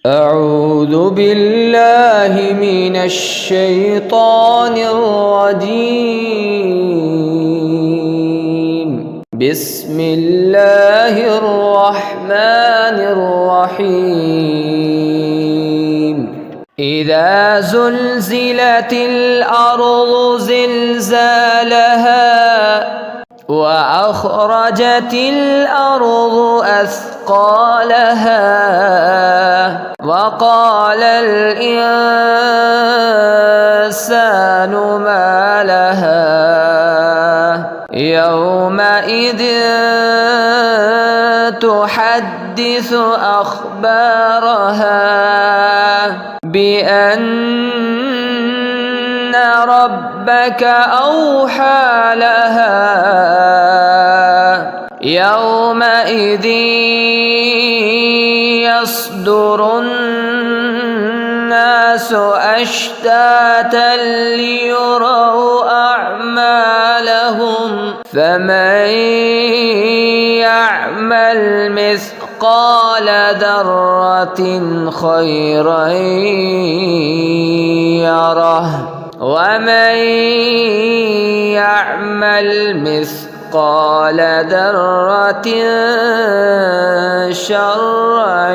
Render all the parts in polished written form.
أعوذ بالله من الشيطان الرجيم. بسم الله الرحمن الرحيم. إذا زلزلت الأرض زلزالها وأخرجت الأرض أثقالها وقال الإنسان ما لها يومئذ تحدث أخبارها بأن ربك أوحى لها يومئذ يصدر الناس أشتاتا ليروا أعمالهم فمن يعمل مثقال ذرة خيرا يره ومن يعمل مثقال ذرة شرا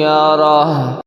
يره.